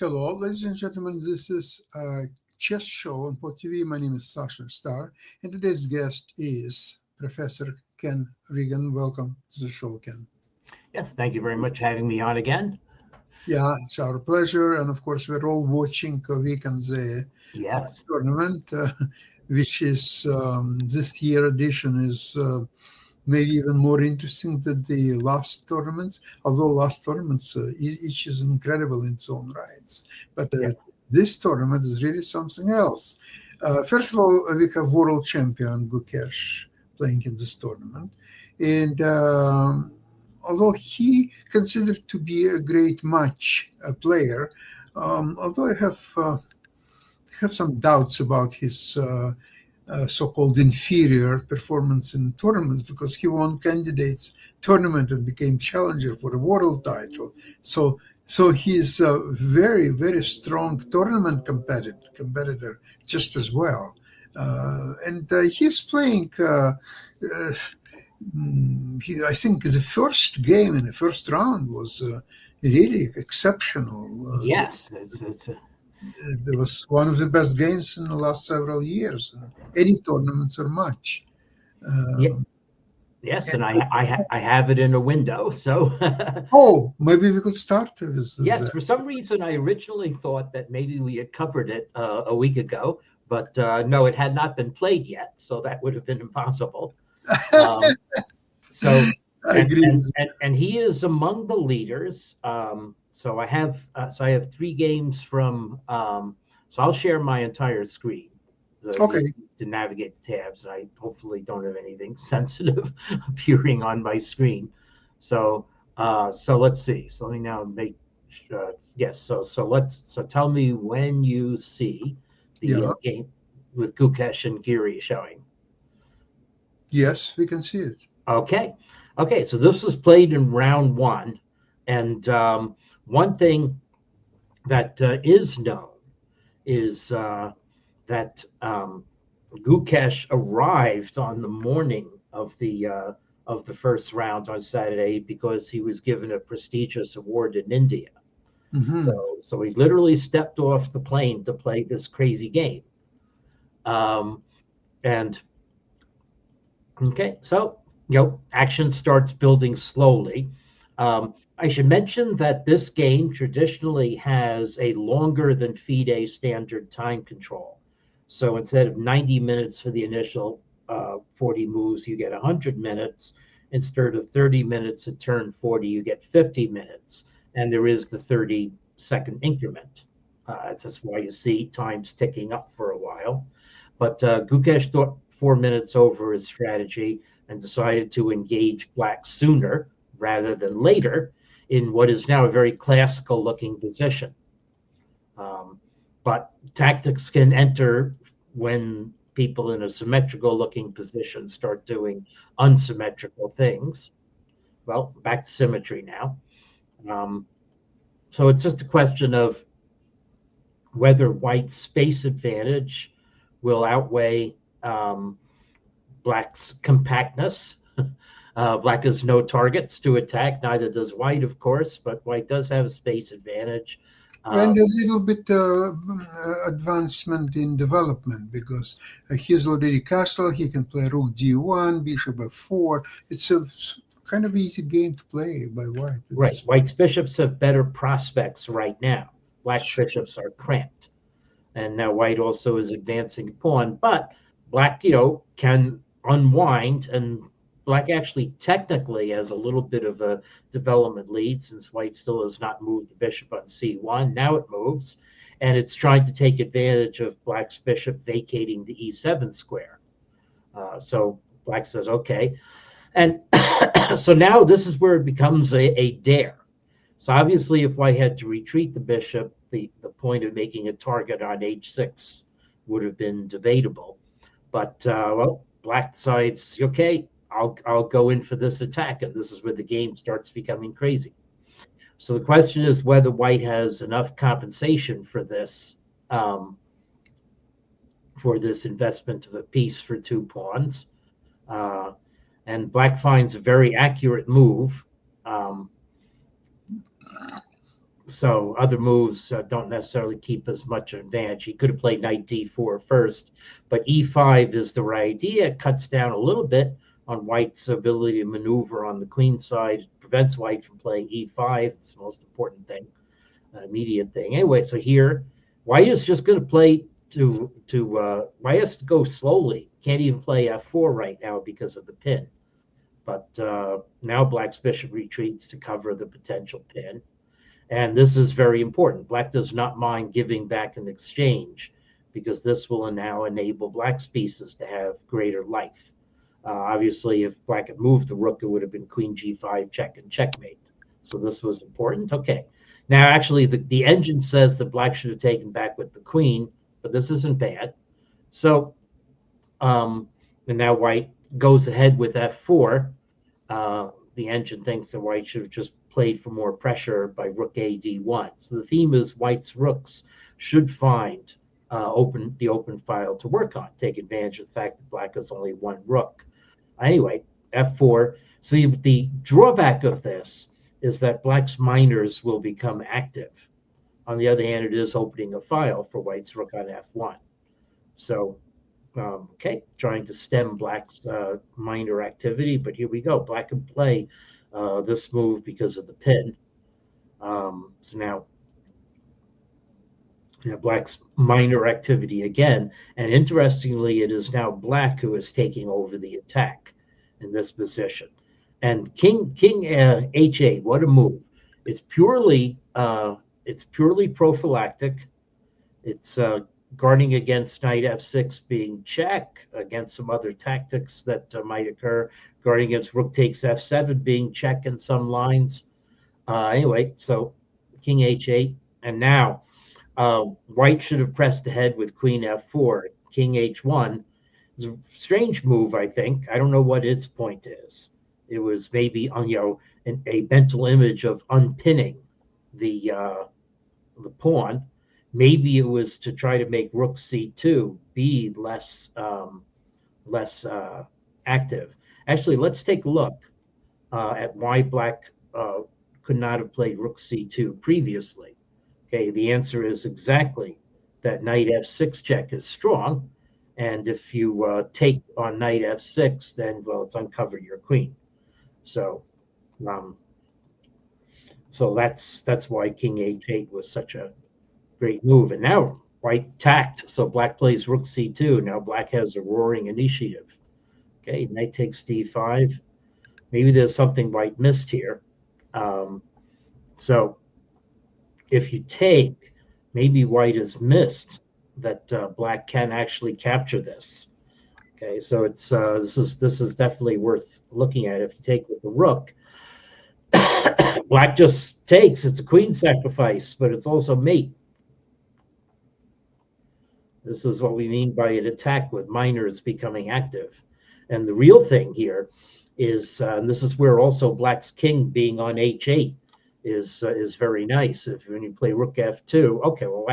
Hello, ladies and gentlemen. This is a chess show on Pod TV. My name is Sasha Starr, and today's guest is Professor Ken Regan. Welcome to the show, Ken. Yes, thank you very much for having me on again. Yeah, it's our pleasure. And of course, we're all watching Vikanze Yes, tournament, which is this year edition is maybe even more interesting than the last tournaments. Although last tournaments, each is incredible in its own rights, but yeah, this tournament is really something else. First of all, we have world champion Gukesh playing in this tournament, and although he considered to be a great match player, although I have some doubts about his so-called inferior performance in tournaments because he won candidates tournament and became challenger for the world title. So he's a very very strong tournament competitor just as well, and he's playing. I think the first game in the first round was really exceptional. yes. It's It was one of the best games in the last several years, any tournaments or match. yeah, Um, yes, and I have it in a window. So oh, maybe we could start with yes, that. for some reason I originally thought that maybe we had covered it a week ago, but no, it had not been played yet, so that would have been impossible. Um, so I agree with and he is among the leaders. So I have three games from. So I'll share my entire screen. So you. you Okay, to navigate the tabs. I hopefully don't have anything sensitive appearing on my screen. So let's see. So let me now make. Yes. So tell me when you see the yeah, game with Gukesh and Giri showing. yes, we can see it. Okay. Okay. So this was played in round one. And one thing that is known is that Gukesh arrived on the morning of the first round on Saturday because he was given a prestigious award in India. Hmm. So he literally stepped off the plane to play this crazy game. Um, and Okay, so action starts building slowly. I should mention that this game traditionally has a longer than FIDE standard time control. So instead of 90 minutes for the initial 40 moves, you get 100 minutes. Instead of 30 minutes at turn 40, you get 50 minutes. And there is the 30-second increment. That's why you see times ticking up for a while. But Gukesh thought 4 minutes over his strategy and decided to engage black sooner rather than later in what is now a very classical looking position. Um, but tactics can enter when people in a symmetrical looking position start doing unsymmetrical things. Well, back to symmetry now. Um, so it's just a question of whether white's space advantage will outweigh black's compactness. Black has no targets to attack, neither does white, of course, but white does have a space advantage. And Um, a little bit advancement in development because he's already castle. He can play rook d1, bishop f4. It's a kind of easy game to play by white at right, this point. white's bishops have better prospects right now. Black's bishops are cramped, and now white also is advancing a pawn, but black, can unwind, and black actually technically has a little bit of a development lead since white still has not moved the bishop on c1. Now it moves, and it's trying to take advantage of black's bishop vacating the e7 square. So black says, okay. And so now this is where it becomes a dare. So obviously, if white had to retreat the bishop, the point of making a target on h6 would have been debatable. But well, black decides, okay, I'll go in for this attack, and this is where the game starts becoming crazy. So the question is whether white has enough compensation um, for this investment of a piece for two pawns. Uh, and black finds a very accurate move. Um, So other moves don't necessarily keep as much advantage. He could have played knight d4 first, but e5 is the right idea. It cuts down a little bit on white's ability to maneuver on the queen side, prevents white from playing e5. It's the most important thing, immediate thing. Anyway, so here, white is just going to play white has to go slowly. Can't even play f4 right now because of the pin. But now black's bishop retreats to cover the potential pin. And this is very important. Black does not mind giving back an exchange because this will now enable black's pieces to have greater life. Obviously, if black had moved the rook, it would have been queen g5 check and checkmate. So this was important. Okay. Now, actually, the engine says that black should have taken back with the queen, but this isn't bad. So, and now white goes ahead with f4. The engine thinks that white should have just played for more pressure by rook a d1. So the theme is white's rooks should find the open file to work on, take advantage of the fact that black has only one rook. Anyway, f4. So the drawback of this is that black's minors will become active. On the other hand, it is opening a file for white's rook on f1. So, okay, trying to stem black's minor activity, but here we go. Black can play this move because of the pin. So now black's minor activity again. And interestingly, it is now black who is taking over the attack in this position. And king h8, what a move. It's purely prophylactic. It's guarding against knight f6 being check, against some other tactics that might occur, guarding against rook takes f7 being check in some lines. Anyway, so king h8, and now white should have pressed ahead with queen f4. King h1 is a strange move, I think. I don't know what its point is. It was maybe on a mental image of unpinning the pawn. Maybe it was to try to make rook c2 be less active. Actually, let's take a look at why black could not have played rook c2 previously. Okay, the answer is exactly that knight f6 check is strong, and if you take on knight f6, then it's uncover your queen. So, so that's why king h8 was such a great move. And now white tacked, so black plays rook c2. Now black has a roaring initiative. Okay, knight takes d5. Maybe there's something white missed here. So if you take, maybe white has missed that black can actually capture this. Okay, so it's this is definitely worth looking at. If you take with the rook, black just takes. It's a queen sacrifice, but it's also mate. This is what we mean by an attack with minors becoming active. And the real thing here is, and this is where also black's king being on h8 is very nice. If when you play rook f2, okay, well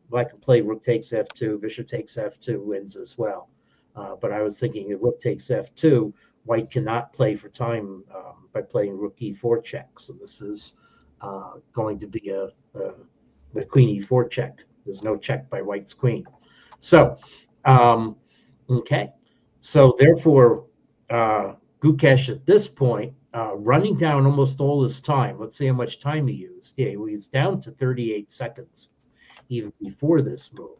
black can play rook takes f2, bishop takes f2 wins as well. But I was thinking if rook takes f2, white cannot play for time by playing rook e4 check. So this is going to be a queen e4 check. There's no check by white's queen. So, okay. So therefore, Gukesh at this point, running down almost all his time. Let's see how much time he used. Yeah, he's down to 38 seconds even before this move.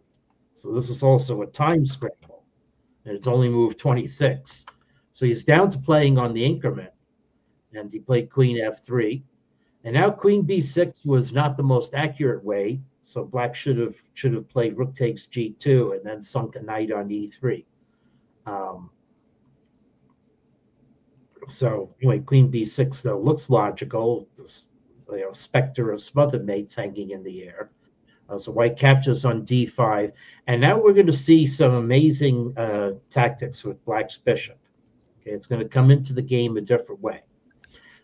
So this is also a time scramble. And it's only moved 26. So he's down to playing on the increment. And he played queen f3. And now queen b6 was not the most accurate way. So black should have played rook takes g2 and then sunk a knight on e3. So anyway, queen b6 though looks logical. This, specter of smothered mates hanging in the air. So white captures on d5, and now we're going to see some amazing tactics with black's bishop. Okay, it's going to come into the game a different way.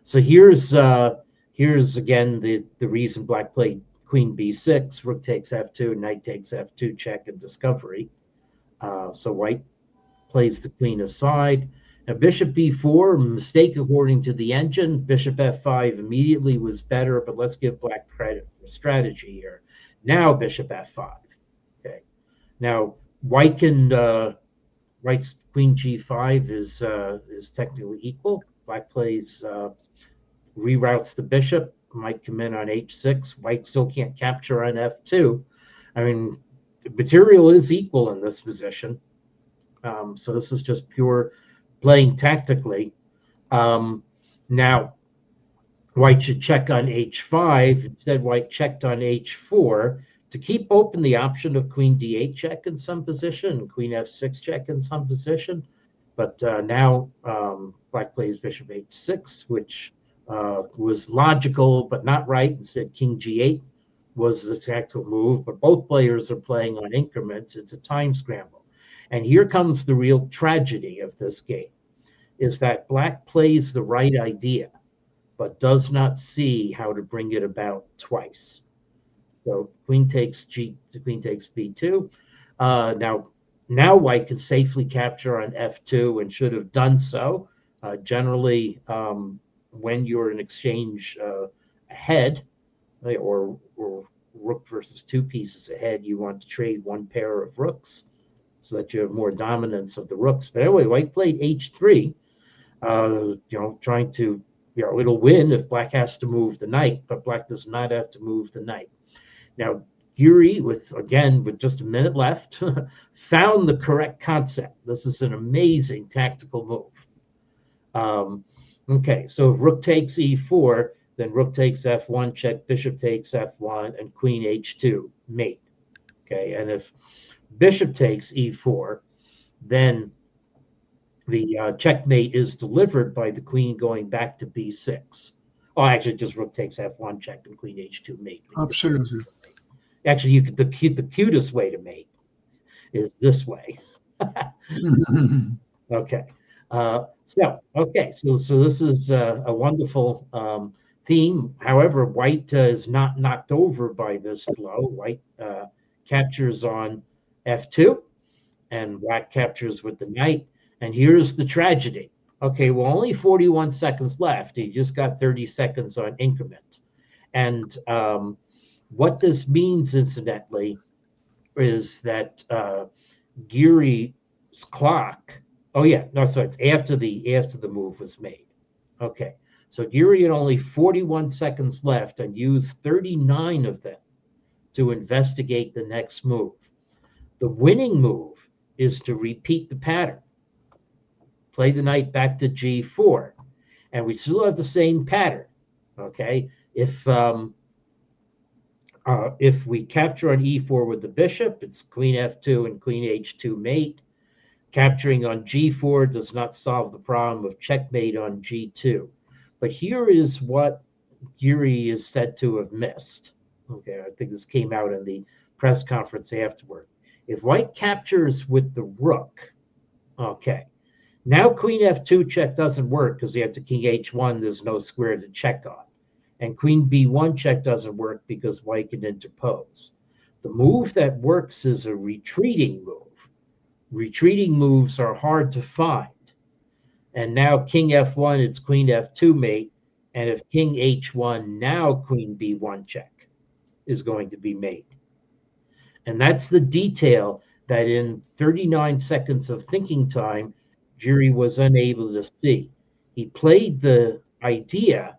So here's again the reason black played queen b6, rook takes f2, knight takes f2 check and discovery. So white plays the queen aside. Now bishop b4, mistake according to the engine. Bishop f5 immediately was better, but let's give black credit for strategy here. Now bishop f5. Okay. Now white can white's queen g5 is technically equal. Black plays reroutes the bishop. Might come in on h6. White still can't capture on f2. I mean, the material is equal in this position. So this is just pure playing tactically. Now, white should check on h5. Instead, white checked on h4 to keep open the option of queen d8 check in some position, queen f6 check in some position. But now black plays bishop h6, which was logical but not right. Instead, king g8 was the tactical move. But both players are playing on increments. It's a time scramble. And here comes the real tragedy of this game, is that black plays the right idea, but does not see how to bring it about twice. So queen takes b2. Now white can safely capture on f2 and should have done so. Generally, when you're in exchange ahead, or rook versus two pieces ahead, you want to trade one pair of rooks so that you have more dominance of the rooks. But anyway, white played h3, trying to, it'll win if black has to move the knight, but black does not have to move the knight. Now, Giri, with just a minute left, found the correct concept. This is an amazing tactical move. Okay, so if rook takes e4, then rook takes f1, check, bishop takes f1, and queen h2, mate. Okay, and if bishop takes e4, then the checkmate is delivered by the queen going back to b6. Oh, actually, just rook takes f1 check and queen h2 mate. Absolutely. Actually, the cutest way to mate is this way. Okay. So this is a wonderful theme. However, white is not knocked over by this blow. White captures on f2, and black captures with the knight. And here's the tragedy. Okay, well, only 41 seconds left. He just got 30 seconds on increment. And what this means, incidentally, is that Giri's clock. Oh yeah, no, so it's after the move was made. Okay, so Giri had only 41 seconds left and used 39 of them to investigate the next move. The winning move is to repeat the pattern. Play the knight back to g4, and we still have the same pattern. Okay, if we capture on e4 with the bishop, it's queen f2 and queen h2 mate. Capturing on g4 does not solve the problem of checkmate on g2. But here is what Giri is said to have missed. Okay, I think this came out in the press conference afterward. If white captures with the rook, okay, now queen f2 check doesn't work because you have to king h1, there's no square to check on. And queen b1 check doesn't work because white can interpose. The move that works is a retreating move. Retreating moves are hard to find. And now king f1, it's queen f2 mate. And if king h1, now queen b1 check is going to be made. And that's the detail that in 39 seconds of thinking time, Giri was unable to see. He played the idea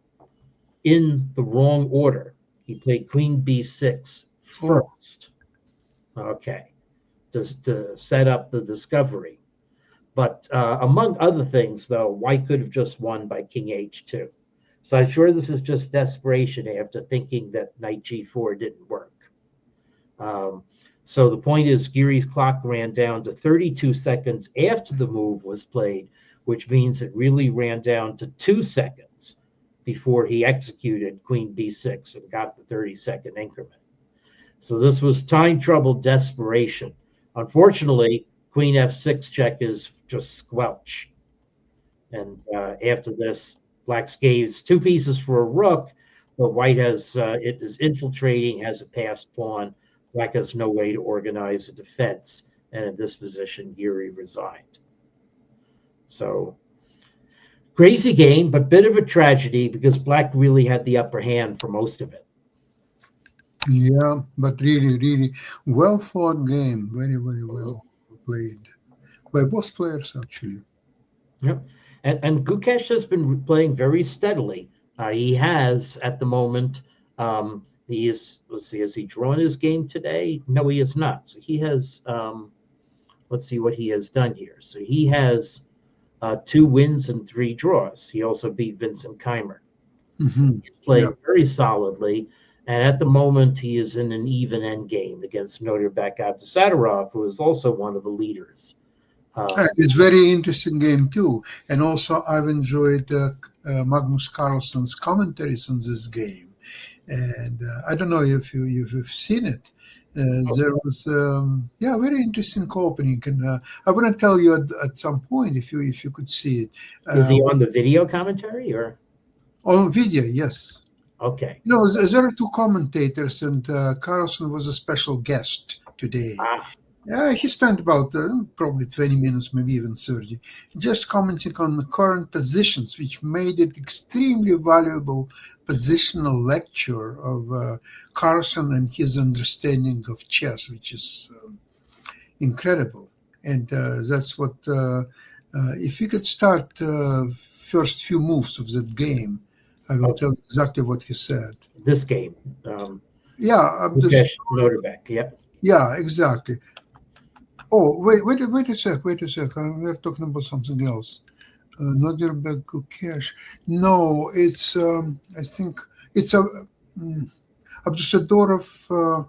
in the wrong order. He played queen b6 first. Okay, just to set up the discovery. But among other things, though, white could have just won by king h2. So I'm sure this is just desperation after thinking that knight g4 didn't work. So the point is, Giri's clock ran down to 32 seconds after the move was played, which means it really ran down to 2 seconds before he executed queen b6 and got the 30-second increment. So this was time trouble desperation. Unfortunately, queen f6 check is just squelch. And after this, black scaves 2 pieces for a rook, but white has it is infiltrating, has a passed pawn. Black has no way to organize a defense, and in this position, Giri resigned. So, crazy game, but bit of a tragedy because black really had the upper hand for most of it. Yeah, but really, really well fought game. Very, very Mhm. well played by both players, actually. Yep. And Gukesh has been playing very steadily. He has at the moment. He is. Let's see. Has he drawn his game today? No, he has not. So he has. Let's see what he has done here. So he has 2 wins and 3 draws. He also beat Vincent Keimer. Hmm. He's Yeah. playing very solidly. And at the moment, he is in an even end game against Nodirbek Abdusattorov, who is also one of the leaders. And Um, it's very interesting game too. And also, I've enjoyed Magnus Carlsen's commentaries on this game. And I don't know if you've seen it. There was very interesting opening, and I want to tell you at some point if you could see it is he on the video commentary or? on video. Yes, Okay. you know there are two commentators, and Carlson was a special guest today. Ah, He spent about probably 20 minutes, maybe even 30, just commenting on the current positions, which made it extremely valuable positional lecture of Carlson and his understanding of chess, which is incredible. And that's what, if you could start first few moves of that game, I will okay. tell you exactly what he said. This game. Um, Yeah, Mukesh Nodirbek. Yep. yeah, exactly. Oh, wait a sec, wait a sec. We're talking about something else. Nodirbek Gukesh. No, it's I think it's a mm, Abdusadorov.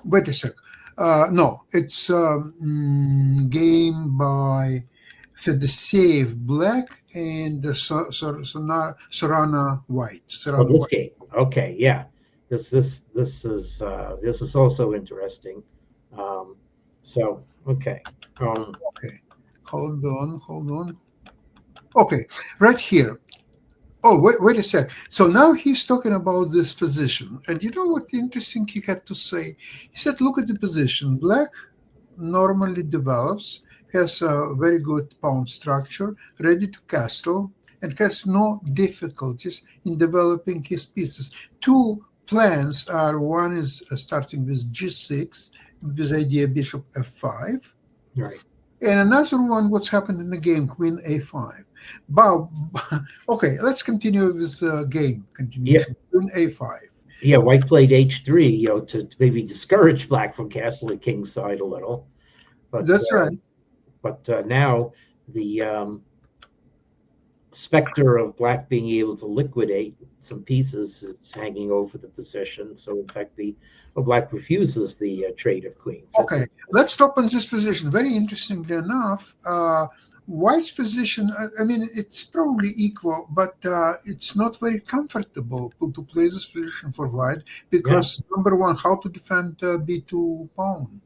Wait a sec. No, it's game by Fedoseev Black and Sorana White. Oh, Sorana this White. game. Okay. Yeah. This is also interesting. Um, so okay. Okay, hold on. Okay, right here. Oh, wait a sec. So now he's talking about this position. And you know what interesting he had to say? He said, look at the position. Black normally develops, has a very good pawn structure, ready to castle, and has no difficulties in developing his pieces. Two plans are one is starting with g6, with idea bishop f5, Right. and another one, what's happened in the game, Queen A5. Bob, okay, let's continue with game Yeah. continuation. Queen A5. Yeah. White played H3. To maybe discourage Black from castling King's side a little, but That's right. now the specter of Black being able to liquidate some pieces is hanging over the position. So in fact, Black refuses the trade of queens. Okay, let's stop on this position. Very interestingly enough, White's position, I mean, it's probably equal, but it's not very comfortable to play this position for White Yeah. because, number one, how to defend b2 pawn.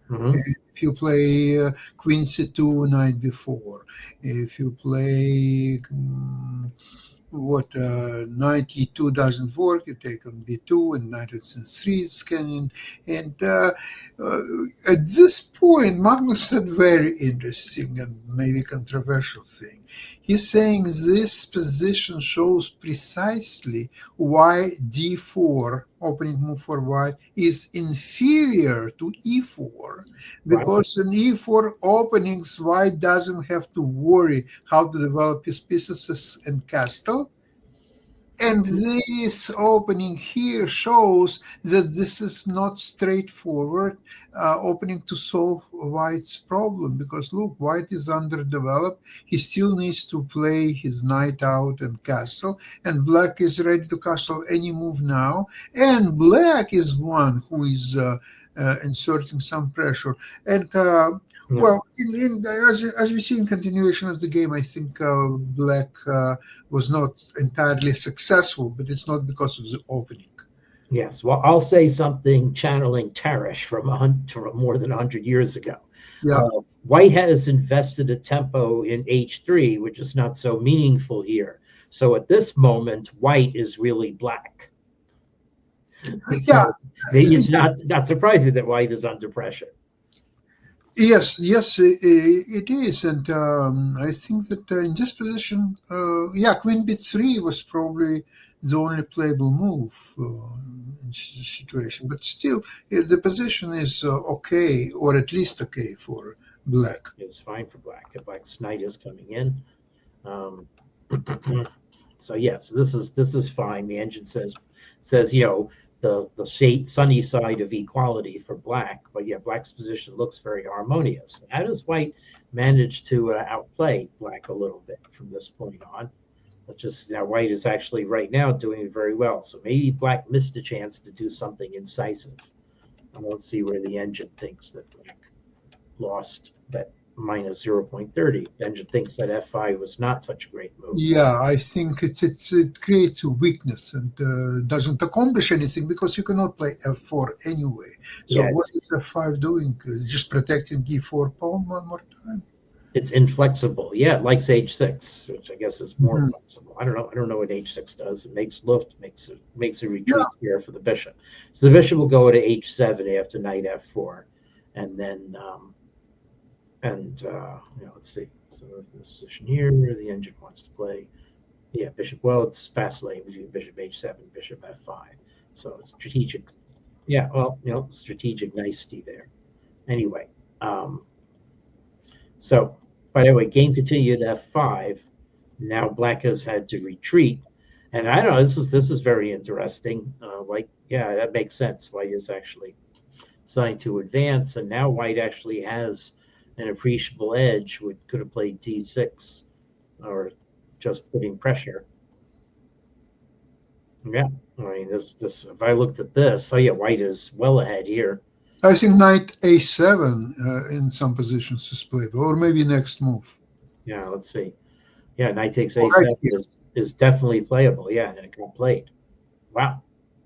Hmm. If you play Queen C2 knight b4, if you play knight e2 doesn't work, you take on b2 and knight at c3 is scanning. And at this point, Magnus said very interesting and maybe controversial thing. He's saying this position shows precisely why d4, opening move for white, is inferior to e4, Right. because in e4 openings, white doesn't have to worry how to develop his pieces and castle. And this opening here shows that this is not straightforward opening to solve White's problem, because look, White is underdeveloped. He still needs to play his knight out and castle, and Black is ready to castle any move now. And Black is one who is inserting some pressure. And Yeah. well, as we see in continuation of the game, I think Black was not entirely successful, but it's not because of the opening. Yes. Well, I'll say something channeling Tarish from more than 100 years ago. Yeah. White has invested a tempo in H3, which is not so meaningful here. So at this moment, White is really Black. Yeah. So it's not surprising that White is under pressure. Yes, it is, and I think that in this position, Queen b3 was probably the only playable move in situation. But still, the position is okay, or at least okay for black. It's fine for black. Black's knight is coming in. Um, so yes, this is fine. The engine says the sunny side of equality for black, but yeah, black's position looks very harmonious. How does white manage to outplay black a little bit from this point on? But just now, white is actually right now doing very well. So maybe black missed a chance to do something incisive. And let's see where the engine thinks that black lost that minus 0.30. The engine thinks that f5 was not such a great move. Yeah, I think it creates a weakness and doesn't accomplish anything because you cannot play f4 anyway. So Yeah, what is f5 doing? Just protecting e4 pawn one more time? it's inflexible. Yeah, it likes h6, which I guess is more Mhm. flexible. I don't know what h6 does. It makes luft, makes a retreat here for the bishop. So the bishop will go to h7 after knight f4, and then let's see. So in this position here, the engine wants to play. Yeah, bishop. Well, it's vacillating between bishop h7, bishop f5. So it's strategic. Yeah, well, strategic nicety there. Anyway, so by the way, game continued f5. Now black has had to retreat, and I don't know. This is very interesting. Yeah, that makes sense. White is actually starting to advance, and now white actually has an appreciable edge. Could have played d6 or just putting pressure. Yeah, I mean this. If I looked at this, yeah, white is well ahead here. I think knight a7 in some positions is playable, or maybe next move. Yeah, let's see. Yeah, knight takes Right a7 here. is definitely playable. Yeah, and it got played. Wow.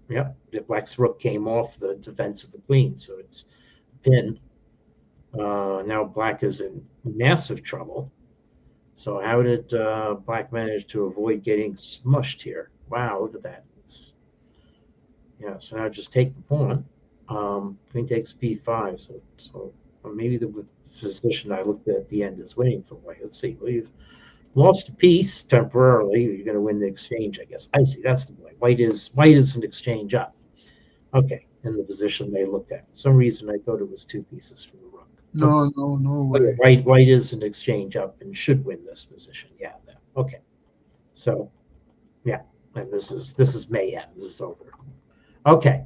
Yeah, the black's rook came off the defense of the queen, so it's pinned. Now black is in massive trouble. So how did black manage to avoid getting smushed here? Wow, look at that. So now just take the pawn. Queen takes b5. So maybe the position I looked at the end is winning for white. Let's see. We've lost a piece temporarily. You're going to win the exchange, I guess. I see. That's the way. White is an exchange up. Okay, in the position they looked at. For some reason, I thought it was two pieces for the rook. No way. White is an exchange up and should win this position. Yeah. Okay. So, yeah, and this is mayhem. This is over. Okay.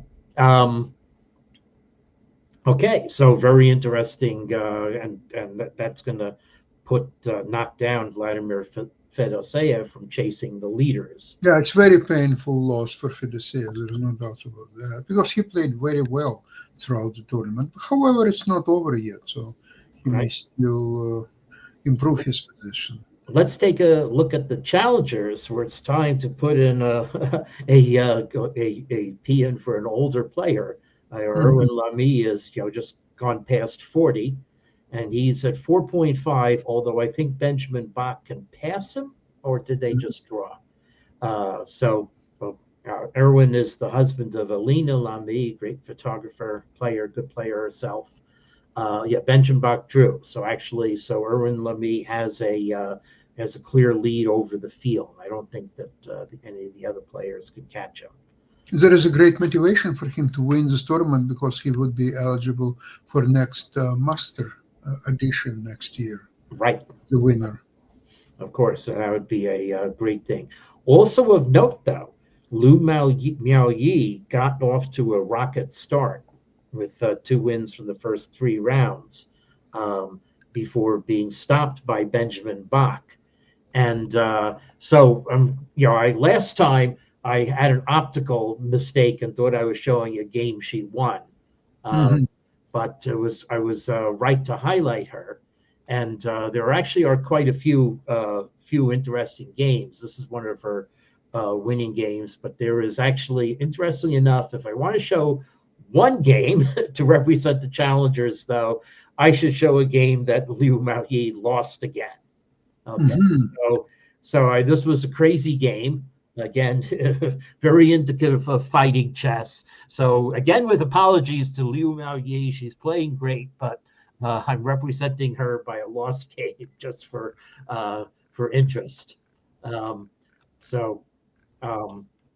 Okay. So very interesting, and that's going to knock down Vladimir Fedoseev from chasing the leaders. Yeah, it's very painful loss for Fedoseev. There's no doubt about that because he played very well throughout the tournament. However, it's not over yet, so he may still improve his position. Let's take a look at the challengers, where it's time to put in a peon for an older player. Erwin Lamy is just gone past 40. And he's at 4.5, although I think Benjamin Bach can pass him, or did they just draw? Erwin is the husband of Alina Lamy, great photographer, good player herself. Benjamin Bach drew. So Erwin Lamy has a clear lead over the field. I don't think that any of the other players could catch him. There is a great motivation for him to win this tournament because he would be eligible for next master edition next year. Right. The winner. Of course, so that would be a great thing. Also of note, though, Liu Miaoyi got off to a rocket start with 2 wins from the first 3 rounds before being stopped by Benjamin Bach. And last time I had an optical mistake and thought I was showing a game she won. But I was right to highlight her, and there actually are quite a few interesting games. This is one of her winning games, but there is actually, interestingly enough, if I want to show one game to represent the challengers, though, I should show a game that Liu Miaoyi lost again. Okay, this was a crazy game. Again, very indicative of fighting chess. So again, with apologies to Liu Miaoyi, she's playing great, but I'm representing her by a lost game just for interest.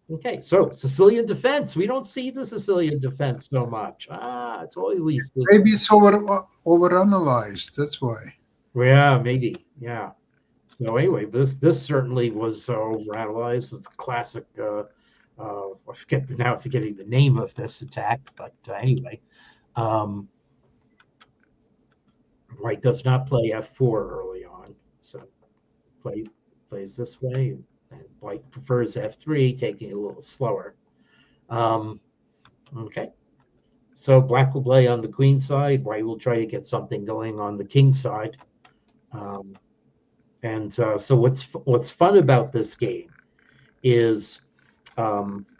Okay, so Sicilian defense. We don't see the Sicilian defense so much. It's always Maybe it's overanalyzed. That's why. yeah, maybe, yeah. So anyway, this certainly was overanalyzed. It's the classic. I forget now forgetting the name of this attack, but anyway, um, White does not play f4 early on, so plays this way, and White prefers f3, taking it a little slower. Okay, so Black will play on the queen side. White will try to get something going on the king side. And so what's fun about this game is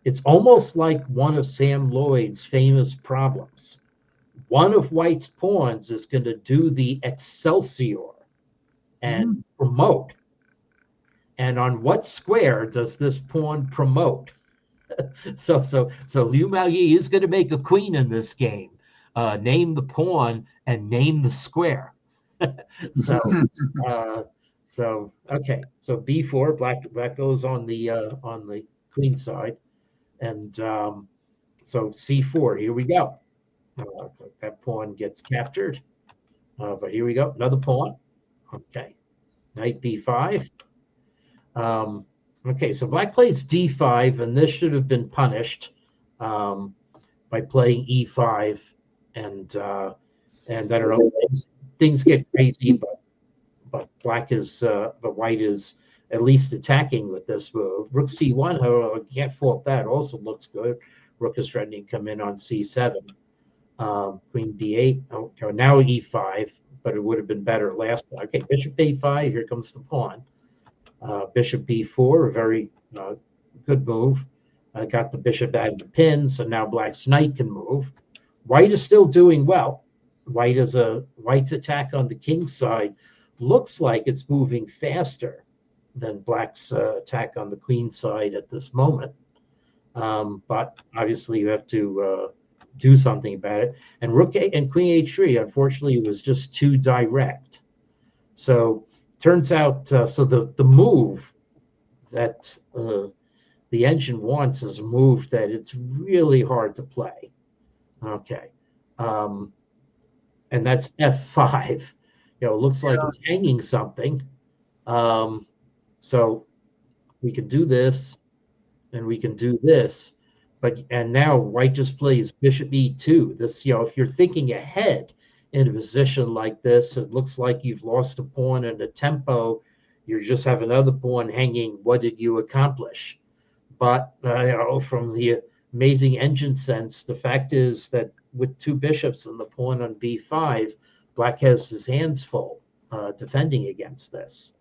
it's almost like one of Sam Lloyd's famous problems. One of White's pawns is going to do the Excelsior and promote. And on what square does this pawn promote? So Liu Maoyi is going to make a queen in this game. Name the pawn and name the square. so okay. So b4, black goes on the queen side, and so c4. Here we go. That pawn gets captured. But here we go. Another pawn. Okay. Knight b5. Okay, so black plays d5, and this should have been punished by playing e5, and I don't know, things get crazy, but white is at least attacking with this move. Rook c1, however, can't fault that. Also looks good. Rook is threatening to come in on c7. Queen b8. Oh, now e5, but it would have been better last time. Okay, bishop a5. Here comes the pawn. Bishop b4, a very good move. Got the bishop out of the pin, so now black's knight can move. White is still doing well. White's attack on the king's side looks like it's moving faster than black's attack on the queen's side at this moment. But obviously you have to do something about it. And rook and queen h3, unfortunately, was just too direct. So turns out, so the move that the engine wants is a move that it's really hard to play. Okay. And that's f5. It looks like it's hanging something. So we can do this, and we can do this. And now white just plays bishop e2. This, if you're thinking ahead in a position like this, it looks like you've lost a pawn in a tempo. You just have another pawn hanging. What did you accomplish? But from the amazing engine sense, the fact is that with two bishops and the pawn on b5, black has his hands full defending against this.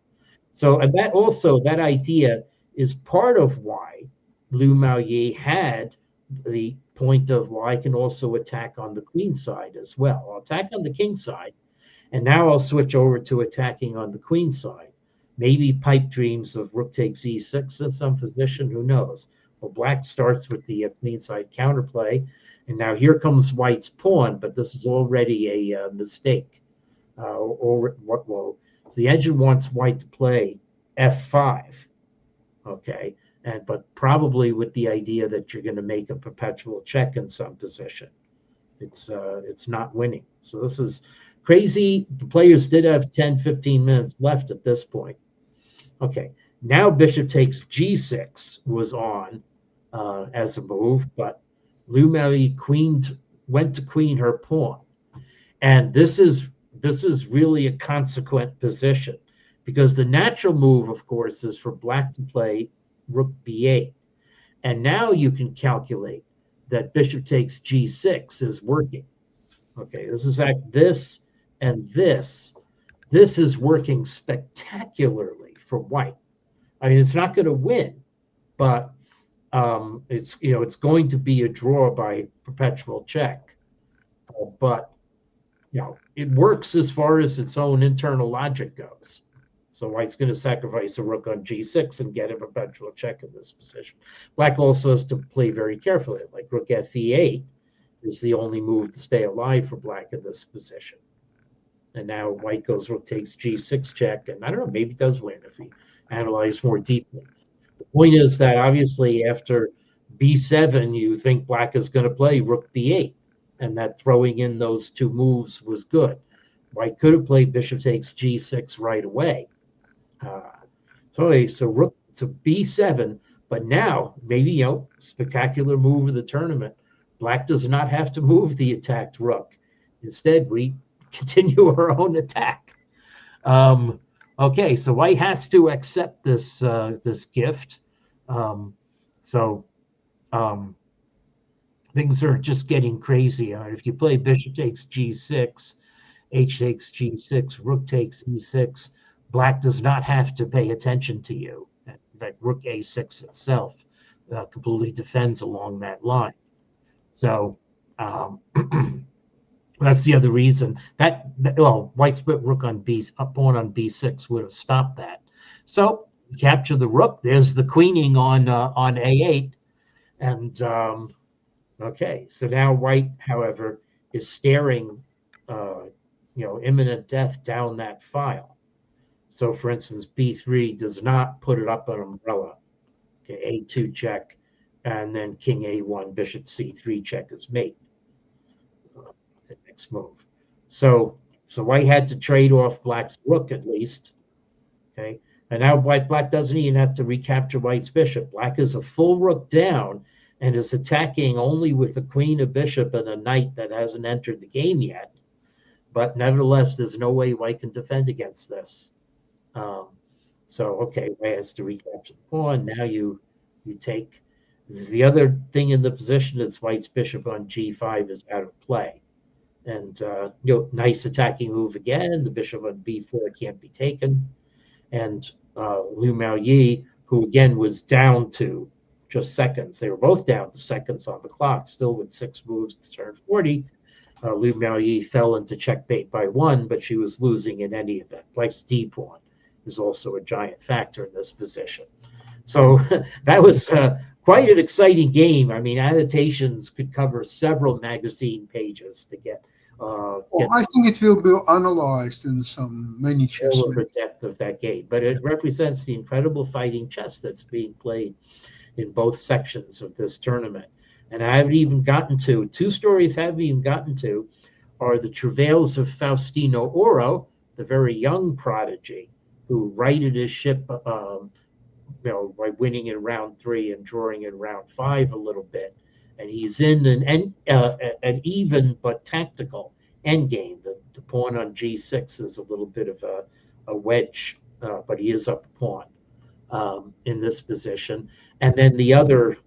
So, and that idea is part of why Liu Maoyi had the point of, well, I can also attack on the queen side as well. I'll attack on the king side, and now I'll switch over to attacking on the queen side. Maybe pipe dreams of rook takes e6 in some position, who knows? Well, black starts with the queen side counterplay, and now here comes white's pawn, but this is already a mistake. So the engine wants white to play f5, okay? But probably with the idea that you're going to make a perpetual check in some position. It's not winning. So this is crazy. The players did have 10, 15 minutes left at this point. Okay, now bishop takes g6 was on as a move, but Liu Maoyi went to queen her pawn. And this is really a consequent position, because the natural move, of course, is for black to play rook b8. And now you can calculate that bishop takes g6 is working. Okay, this is this and this. This is working spectacularly for white. I mean, it's not going to win, but it's going to be a draw by perpetual check. But it works as far as its own internal logic goes. So white's going to sacrifice a rook on g6 and get a perpetual check in this position. Black also has to play very carefully. Like rook fe8 is the only move to stay alive for black in this position. And now white goes rook takes g6 check, and I don't know, maybe it does win if he analyzes more deeply. point is that obviously after b7, you think black is going to play rook b8, and that throwing in those two moves was good. White could have played bishop takes g6 right away. So rook to b7, but now maybe, spectacular move of the tournament. Black does not have to move the attacked rook. Instead, we continue our own attack. Okay, so white has to accept this this gift. Things are just getting crazy. If you play bishop takes g6, h takes g6, rook takes e6, black does not have to pay attention to you. In fact, rook a6 itself completely defends along that line. So that's the other reason that white's put rook on pawn on b6 would have stopped that. So capture the rook. There's the queening on a8, and okay. So now white, however, is staring, imminent death down that file. So, for instance, b3 does not put it up an umbrella. Okay, a2 check, and then king a1, bishop c3 check is mate. The next move. So white had to trade off black's rook at least. Okay, and now black doesn't even have to recapture white's bishop. Black is a full rook down and is attacking only with a queen, a bishop, and a knight that hasn't entered the game yet. But nevertheless, there's no way white can defend against this. Okay, white has to recapture the pawn. Now you take. This is the other thing in the position is white's bishop on g5 is out of play. And nice attacking move again. The bishop on b4 can't be taken. And Liu Maoyi, who again was down to just seconds. They were both down to seconds on the clock, still with 6 moves to turn 40. Liu Maoyi fell into checkmate by 1, but she was losing in any event. Black's d pawn is also a giant factor in this position. So that was quite an exciting game. I mean, annotations could cover several magazine pages to get. I think it will be analyzed in many chess. All of the depth of that game, but it represents the incredible fighting chess that's being played in both sections of this tournament. And I haven't even gotten to 2 stories. I haven't even gotten to are the travails of Faustino Oro, the very young prodigy who righted his ship, by winning in round 3 and drawing in round 5 a little bit. And he's in an even but tactical endgame. The pawn on g6 is a little bit of a wedge, but he is up a pawn in this position. And then the other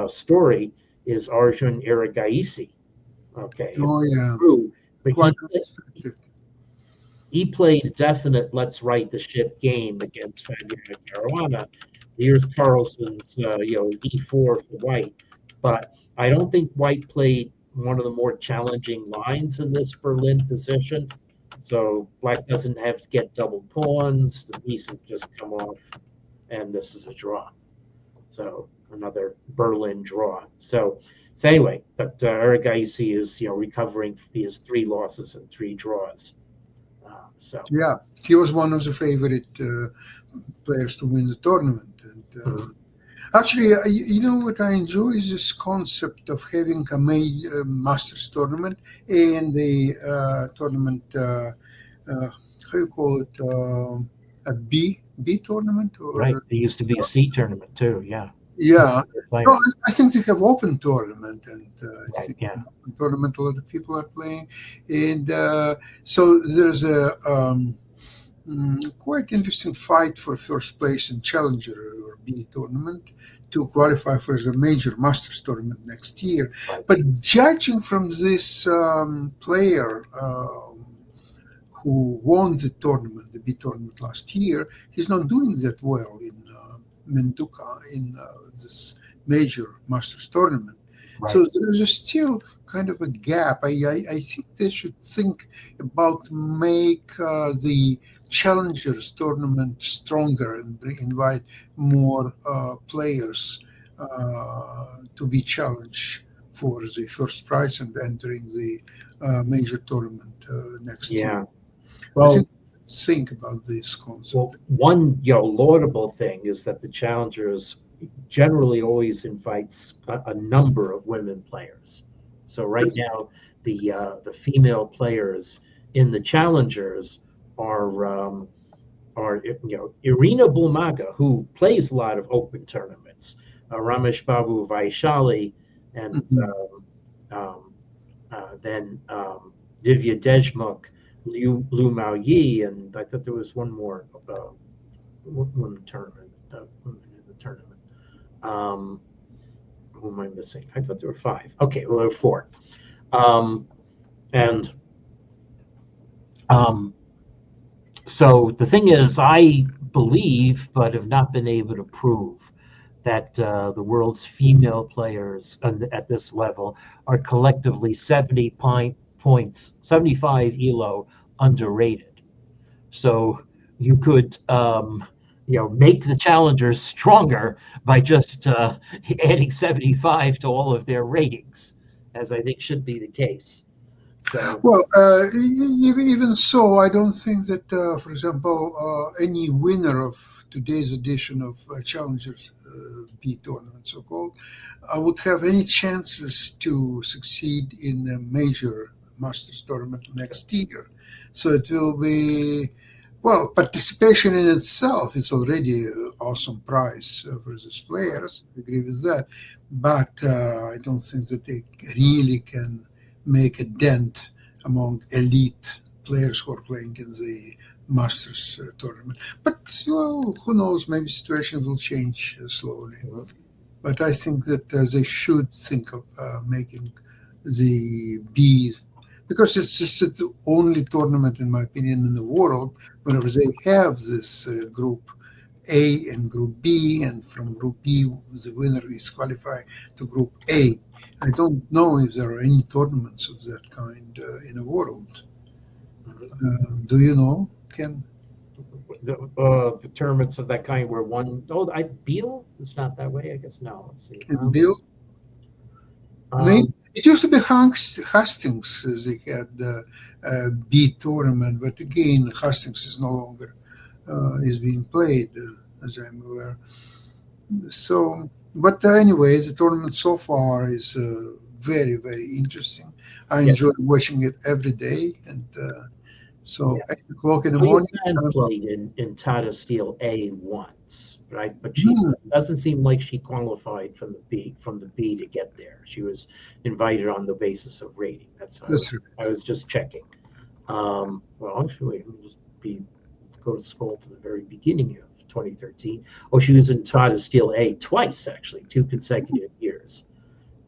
story is Arjun Erigaisi. Okay. Oh, yeah. But he played a definite let's right the ship game against Fabiano Caruana. Here's Carlsen's e4 for white. But I don't think white played one of the more challenging lines in this Berlin position. So black doesn't have to get double pawns. The pieces just come off, and this is a draw. So another Berlin draw. So anyway, but Erigaisi is recovering. He has 3 losses and 3 draws. Yeah, he was one of the favorite players to win the tournament. And actually, what I enjoy is this concept of having a Masters tournament and the tournament. How you call it? A B tournament? Right. There used to be a C tournament too. Yeah. Yeah. No, I think they have open tournament, and I think open tournament a lot of people are playing, and so there's a quite interesting fight for first place in Challenger or B tournament to qualify for the major Masters tournament next year. But judging from this player who won the tournament, the B tournament last year, he's not doing that well in Menduka in this major Masters tournament. Right. So there is still kind of a gap. I think they should think about make the Challengers tournament stronger and invite more players to be challenged for the first prize and entering the major tournament next year. Well, think about this concept. Well, one laudable thing is that the Challengers generally always invites a number of women players. So right Yes. now, the female players in the challengers are Irina Bulmaga, who plays a lot of open tournaments, Ramesh Babu Vaishali, and Mhm. then Divya Deshmukh, Lu Mao Yi, and I thought there was one more women tournament, women in the tournament. Um, who am I missing? I thought there were five. Okay, well, there were four. And so the thing is, I believe, but have not been able to prove, that the world's female players at this level are collectively 75 elo underrated. So you could, make the challengers stronger by just adding 75 to all of their ratings, as I think should be the case. So Well, even so, I don't think that, for example, any winner of today's edition of Challengers B tournament, so called, would have any chances to succeed in a major Masters tournament next year. So it will be, well, participation in itself is already an awesome prize for these players. I agree with that. But I don't think that they really can make a dent among elite players who are playing in the Masters tournament. But well, who knows?Maybe situation will change slowly. But I think that they should think of making the B, because it's just the only tournament, in my opinion, in the world whenever they have this group A and Group B, and from Group B, the winner is qualified to Group A. I don't know if there are any tournaments of that kind in the world. Do you know, Ken? the tournaments of that kind were one. Oh, Beal is not that way. I guess no. Let's see. And Bill? Maybe Um, it used to be Hastings. They had the B tournament, but again, Hastings is no longer is being played, as I'm aware. So, but anyways, the tournament so far is very, very interesting. I yeah, enjoy watching it every day, and so yeah. 8 o'clock in the Wei morning. Fan played in Tata Steel A once, right? But she Hmm, doesn't seem like she qualified from the B to get there. She was invited on the basis of rating. That's how that's I right. was just checking. Well, actually, let me just go to scroll to the very beginning of 2013. Oh, she was in Tata Steel A twice, actually, 2 consecutive years.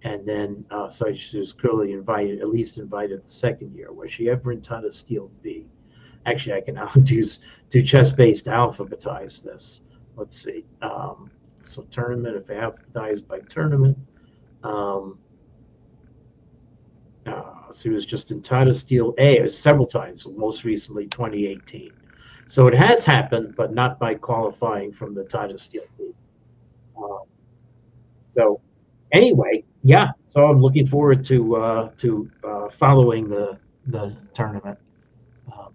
And then, so she was clearly invited, at least invited the second year. Was she ever in Tata Steel B? Actually, I can now do chess-based alphabetize this. Let's see. So tournament, if I alphabetize by tournament, um, so he was just in Tata Steel A several times, most recently 2018. So it has happened, but not by qualifying from the Tata Steel B. Um, so anyway, yeah. So I'm looking forward to following the tournament. Um,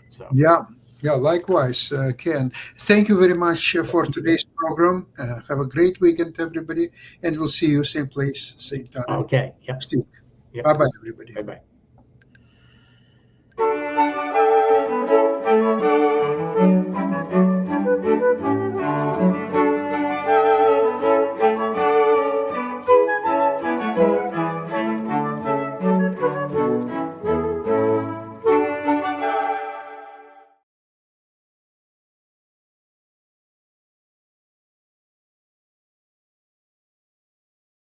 so Yeah, yeah, likewise, Ken. Thank you very much for today's program. Have a great weekend, everybody, and we'll see you same place, same time. okay, yep, Next week. yep. Bye bye, everybody. Bye bye.